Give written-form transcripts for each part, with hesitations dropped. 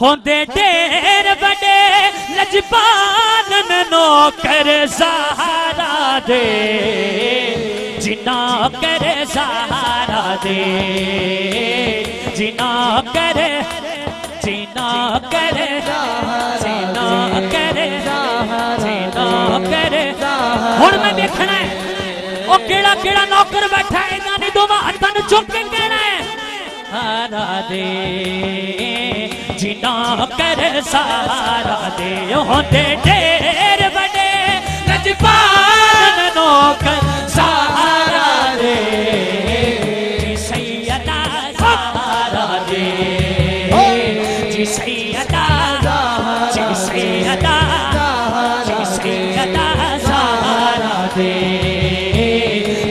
होंदे ढेर बड़े लजपान नौकर सहारा दे जिना करे सहारा दे जिना करे जिना करे जिना करे जिना करे। हुण मैं देखना है ओ केड़ा केड़ा नौकर बैठा है इन्हां ने दोवां हत्थां नूं चुक के कहना है सहारा दे जिना करे सहारा दे। होंदे ढेर बड़े लजपान नौकर सहारा दे जी सैयदा सहारा दे जी सैयदा जी सैयदा जी सैयदा सहारा दे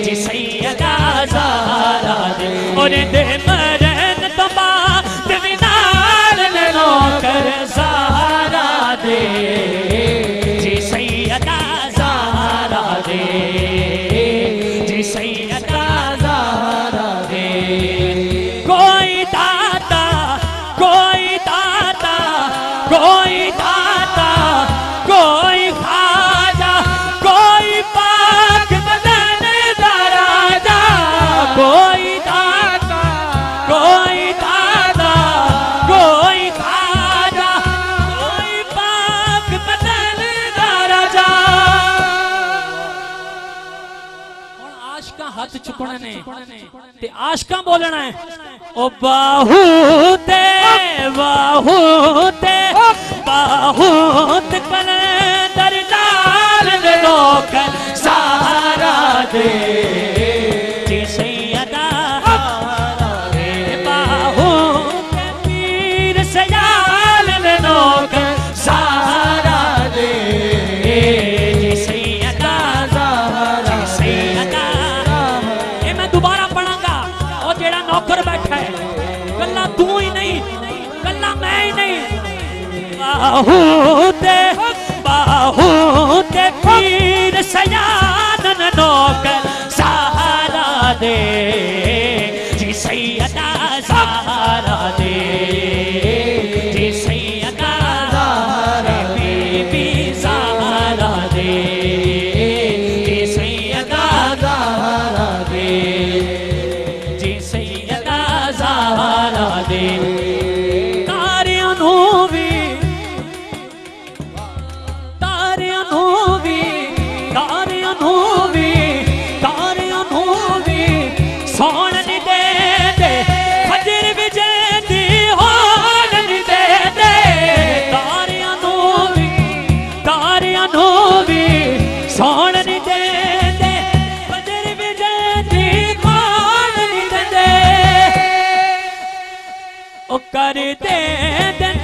जी सैयदा सहारा दे। और दे मरन तो बाद भी नाल नौकर सहारा दे जी सैयदा सहारा दे जी सैयदा सहारा दे। कोई दाता कोई दाता कोई दाता कोई ख्वाजा कोई पाक मदन दा राजा कोई दाता कोई दाता कोई ख्वाजा कोई पाक मदन दा राजा। हुण आशिकां हाथ चुकने ने ते आशिकां बोलना है ओ बहुत बहुत कलंदर लाल नौकर सहारा दे जी सैयदा दे बहुत पीर सयाल नौकर सहारा दे जी सैयदा जी सैयदा। ये मैं दोबारा पढ़ांगा और जेड़ा नौकर बैठा है कल्ला तू ही नहीं कल्ला मैं ही नहीं बहुत पीर सयानन नौकर सहारा दे जी सैयदा सहारा दे जी सैयदा बीबी सहारा दे जी सैयदा सहारा दे जी सैयदा सहारा दे। कर दे दिन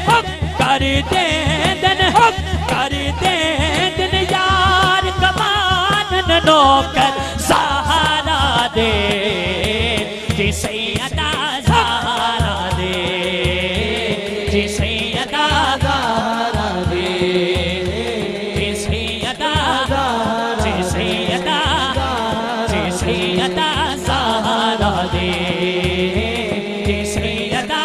कर दे दिन कर दे दिन यार कमान नौकर सहारा दे जी सैयदा सहारा दे जी सैयदा सहारा दे जी सैयदा जी सैयदा जी सैयदा सहारा दे जी सैयदा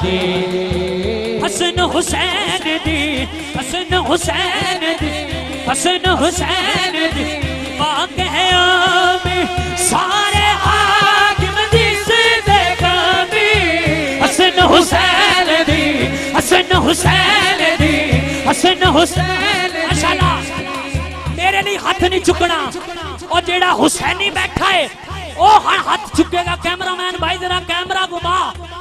दे। हसन हुसैन दी हसन हुसैन दी हसन हुसैन दी पाक है आमी सारे हाकिम जिस देखामी हसन हुसैन दी हसन हुसैन दी हसन हुसैन। माशाअल्लाह मेरे लिए हाथ नहीं चुकना और जेड़ा हुसैनी बैठा है ओ हाथ चुकेगा। कैमरामैन भाई जरा कैमरा घुमा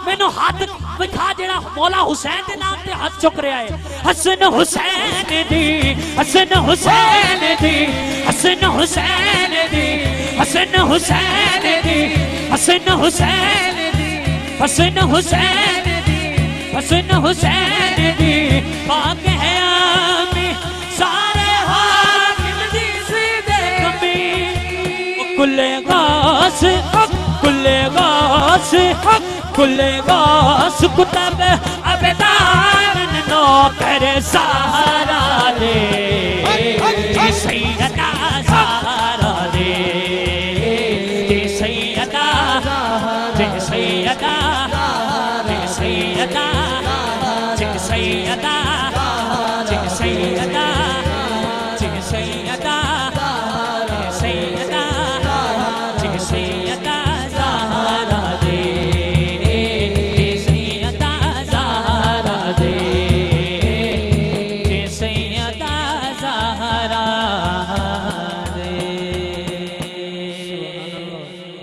मैनू हाथ दिखा जेड़ा मौला हुसैन के नाम से हाथ चुक रहा है। हसन हुसैन दी हसन हुसैन दी हसन हुसैन दी हसन हुसैन दी हसन हुसैन दी हसन हुसैन दी हसन हुसैन दी पाक है आमी सारे हाकिम जिस देखामी कुल्ले गास कुल्ले गास कुल्ले गास कुतब अबदान नौकर सहारा दे जी सैयदा सहारा दे जी सैयदा जय सैयदा जय सैयदा जय सैयदा